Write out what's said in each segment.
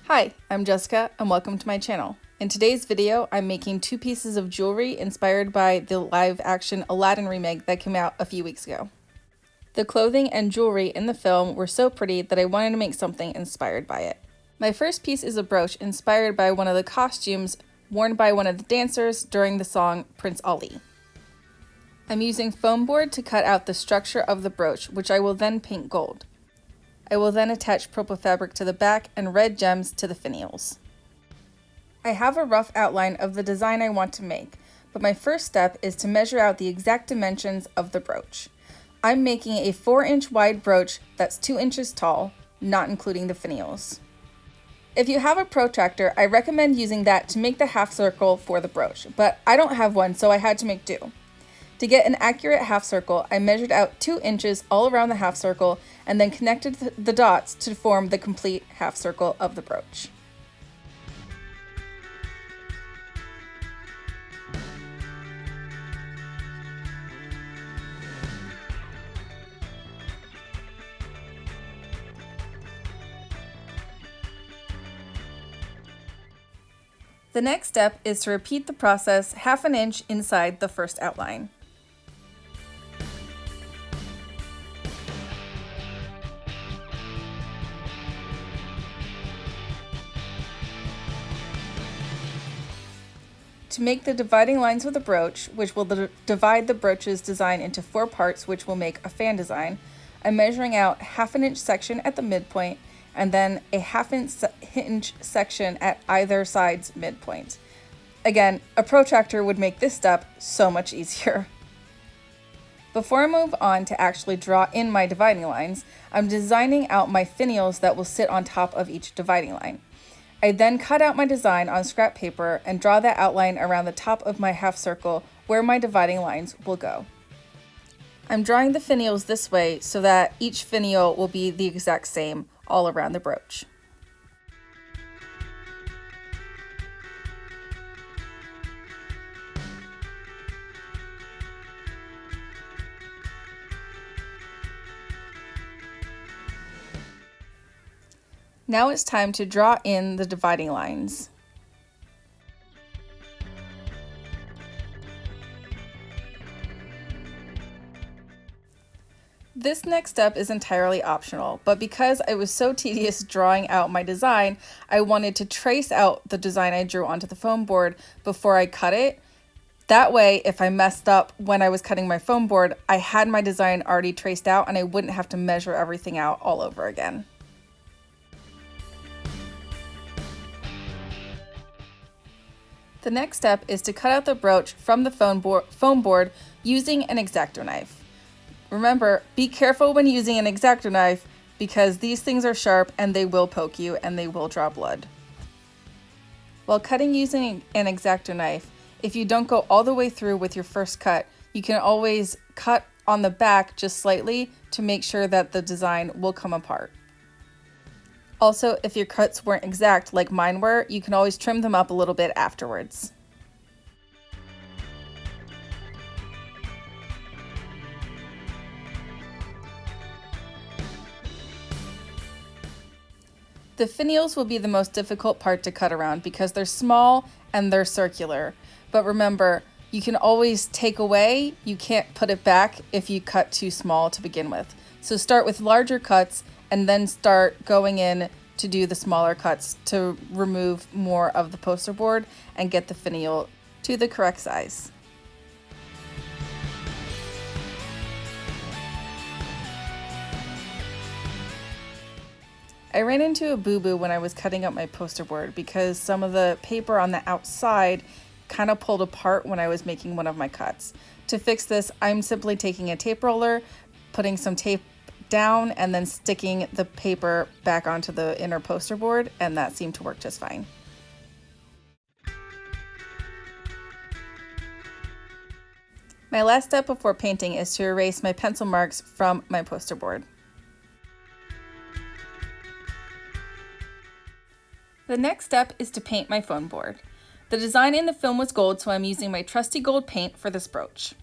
Hi, I'm Jessica and welcome to my channel. In today's video, I'm making two pieces of jewelry inspired by the live-action Aladdin remake that came out a few weeks ago. The clothing and jewelry in the film were so pretty that I wanted to make something inspired by it. My first piece is a brooch inspired by one of the costumes worn by one of the dancers during the song Prince Ali. I'm using foam board to cut out the structure of the brooch, which I will then paint gold. I will then attach purple fabric to the back and red gems to the finials. I have a rough outline of the design I want to make, but my first step is to measure out the exact dimensions of the brooch. I'm making a 4-inch wide brooch that's 2 inches tall, not including the finials. If you have a protractor, I recommend using that to make the half circle for the brooch, but I don't have one, so I had to make do. To get an accurate half circle, I measured out 2 inches all around the half circle and then connected the dots to form the complete half circle of the brooch. The next step is to repeat the process half an inch inside the first outline. To make the dividing lines with the brooch, which will divide the brooch's design into 4 parts, which will make a fan design, I'm measuring out half an inch section at the midpoint and then a half-inch section at either side's midpoint. Again, a protractor would make this step so much easier. Before I move on to actually draw in my dividing lines, I'm designing out my finials that will sit on top of each dividing line. I then cut out my design on scrap paper and draw that outline around the top of my half circle where my dividing lines will go. I'm drawing the finials this way so that each finial will be the exact same all around the brooch. Now it's time to draw in the dividing lines. This next step is entirely optional, but because I was so tedious drawing out my design, I wanted to trace out the design I drew onto the foam board before I cut it. That way, if I messed up when I was cutting my foam board, I had my design already traced out and I wouldn't have to measure everything out all over again. The next step is to cut out the brooch from the foam board using an X-acto knife. Remember, be careful when using an X-acto knife because these things are sharp and they will poke you and they will draw blood. While cutting using an X-acto knife, if you don't go all the way through with your first cut, you can always cut on the back just slightly to make sure that the design will come apart. Also, if your cuts weren't exact like mine were, you can always trim them up a little bit afterwards. The finials will be the most difficult part to cut around because they're small and they're circular. But remember, you can always take away, you can't put it back if you cut too small to begin with. So start with larger cuts and then start going in to do the smaller cuts to remove more of the poster board and get the finial to the correct size. I ran into a boo-boo when I was cutting up my poster board because some of the paper on the outside kind of pulled apart when I was making one of my cuts. To fix this, I'm simply taking a tape roller, putting some tape down and then sticking the paper back onto the inner poster board, and that seemed to work just fine. My last step before painting is to erase my pencil marks from my poster board. The next step is to paint my foam board. The design in the film was gold, so I'm using my trusty gold paint for this brooch.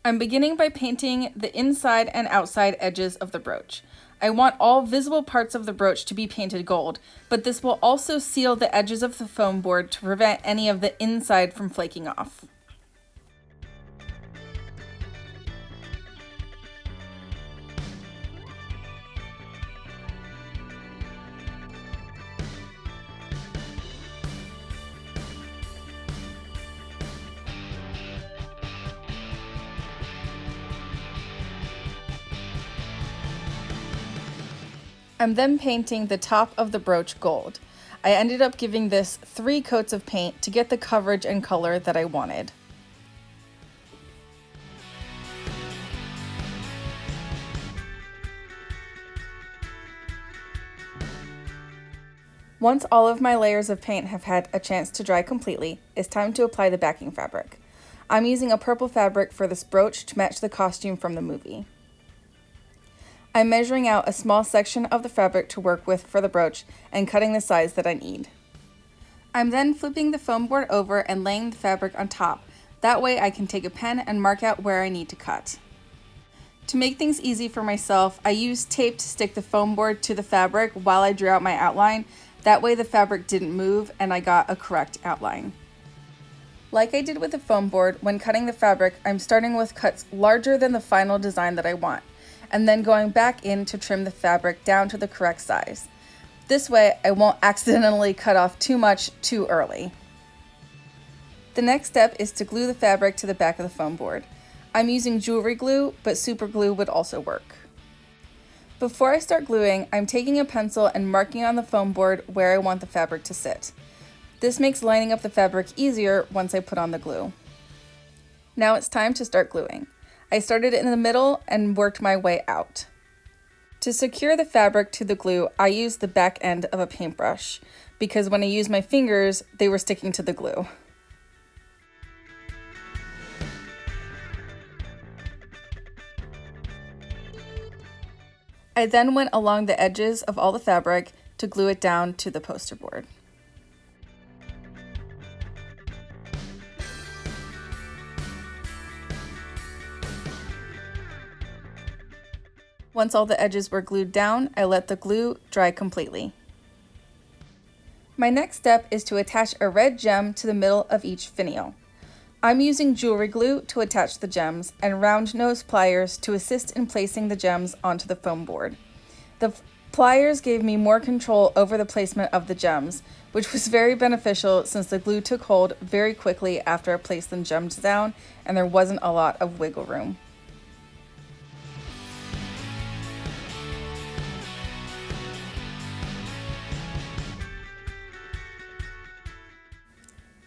I'm beginning by painting the inside and outside edges of the brooch. I want all visible parts of the brooch to be painted gold, but this will also seal the edges of the foam board to prevent any of the inside from flaking off. I'm then painting the top of the brooch gold. I ended up giving this 3 coats of paint to get the coverage and color that I wanted. Once all of my layers of paint have had a chance to dry completely, it's time to apply the backing fabric. I'm using a purple fabric for this brooch to match the costume from the movie. I'm measuring out a small section of the fabric to work with for the brooch and cutting the size that I need. I'm then flipping the foam board over and laying the fabric on top. That way I can take a pen and mark out where I need to cut. To make things easy for myself, I used tape to stick the foam board to the fabric while I drew out my outline. That way the fabric didn't move and I got a correct outline. Like I did with the foam board, when cutting the fabric, I'm starting with cuts larger than the final design that I want, and then going back in to trim the fabric down to the correct size. This way, I won't accidentally cut off too much too early. The next step is to glue the fabric to the back of the foam board. I'm using jewelry glue, but super glue would also work. Before I start gluing, I'm taking a pencil and marking on the foam board where I want the fabric to sit. This makes lining up the fabric easier once I put on the glue. Now it's time to start gluing. I started in the middle and worked my way out. To secure the fabric to the glue, I used the back end of a paintbrush because when I used my fingers, they were sticking to the glue. I then went along the edges of all the fabric to glue it down to the poster board. Once all the edges were glued down, I let the glue dry completely. My next step is to attach a red gem to the middle of each finial. I'm using jewelry glue to attach the gems and round nose pliers to assist in placing the gems onto the foam board. The pliers gave me more control over the placement of the gems, which was very beneficial since the glue took hold very quickly after I placed the gems down and there wasn't a lot of wiggle room.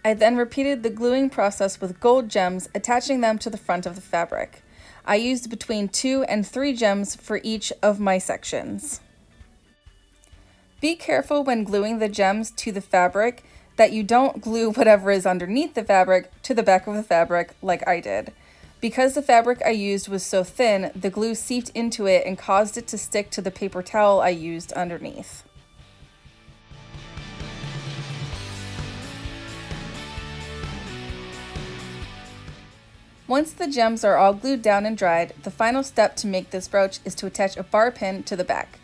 I then repeated the gluing process with gold gems, attaching them to the front of the fabric. I used between 2 and 3 gems for each of my sections. Be careful when gluing the gems to the fabric that you don't glue whatever is underneath the fabric to the back of the fabric like I did. Because the fabric I used was so thin, the glue seeped into it and caused it to stick to the paper towel I used underneath. Once the gems are all glued down and dried, the final step to make this brooch is to attach a bar pin to the back.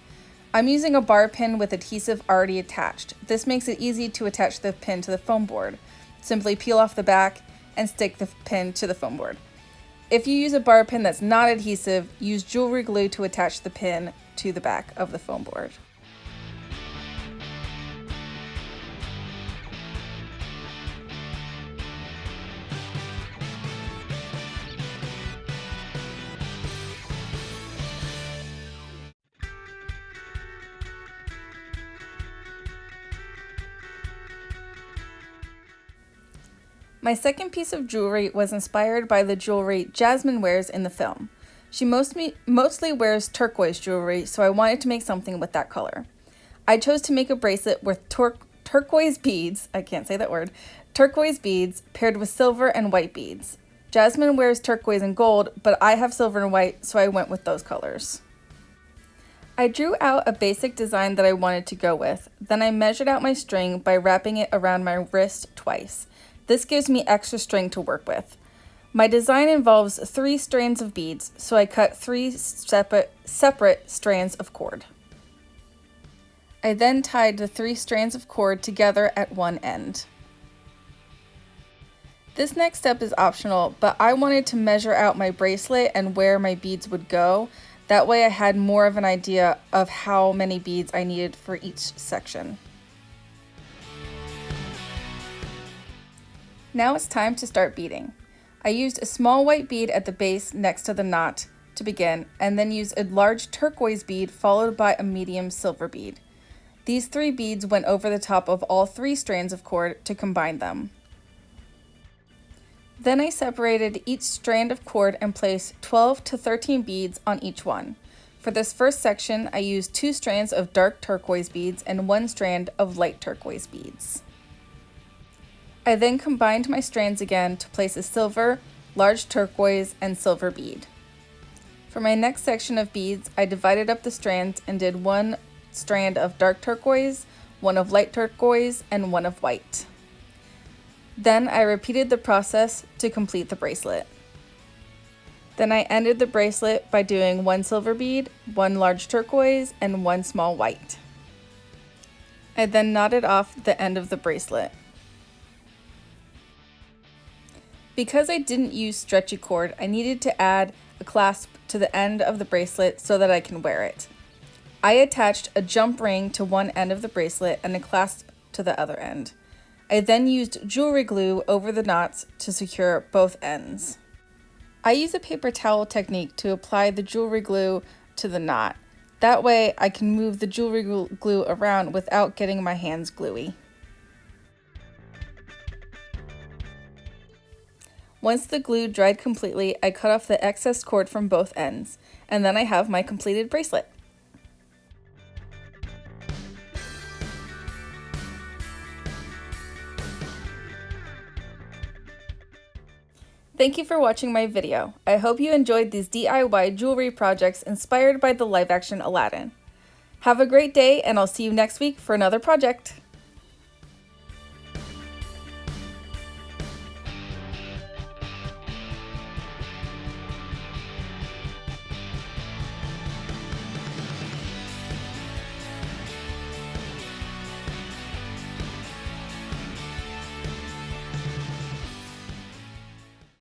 I'm using a bar pin with adhesive already attached. This makes it easy to attach the pin to the foam board. Simply peel off the back and stick the pin to the foam board. If you use a bar pin that's not adhesive, use jewelry glue to attach the pin to the back of the foam board. My second piece of jewelry was inspired by the jewelry Jasmine wears in the film. She mostly wears turquoise jewelry, so I wanted to make something with that color. I chose to make a bracelet with turquoise beads, I can't say that word, turquoise beads paired with silver and white beads. Jasmine wears turquoise and gold, but I have silver and white, so I went with those colors. I drew out a basic design that I wanted to go with. Then I measured out my string by wrapping it around my wrist twice. This gives me extra string to work with. My design involves 3 strands of beads, so I cut 3 separate strands of cord. I then tied the 3 strands of cord together at one end. This next step is optional, but I wanted to measure out my bracelet and where my beads would go. That way I had more of an idea of how many beads I needed for each section. Now it's time to start beading. I used a small white bead at the base next to the knot to begin, and then used a large turquoise bead followed by a medium silver bead. These 3 beads went over the top of all 3 strands of cord to combine them. Then I separated each strand of cord and placed 12 to 13 beads on each one. For this first section, I used 2 strands of dark turquoise beads and 1 strand of light turquoise beads. I then combined my strands again to place a silver, large turquoise, and silver bead. For my next section of beads, I divided up the strands and did 1 strand of dark turquoise, 1 of light turquoise, and 1 of white. Then I repeated the process to complete the bracelet. Then I ended the bracelet by doing 1 silver bead, 1 large turquoise, and 1 small white. I then knotted off the end of the bracelet. Because I didn't use stretchy cord, I needed to add a clasp to the end of the bracelet so that I can wear it. I attached a jump ring to one end of the bracelet and a clasp to the other end. I then used jewelry glue over the knots to secure both ends. I use a paper towel technique to apply the jewelry glue to the knot. That way I can move the jewelry glue around without getting my hands gluey. Once the glue dried completely, I cut off the excess cord from both ends, and then I have my completed bracelet. Thank you for watching my video. I hope you enjoyed these DIY jewelry projects inspired by the live-action Aladdin. Have a great day, and I'll see you next week for another project.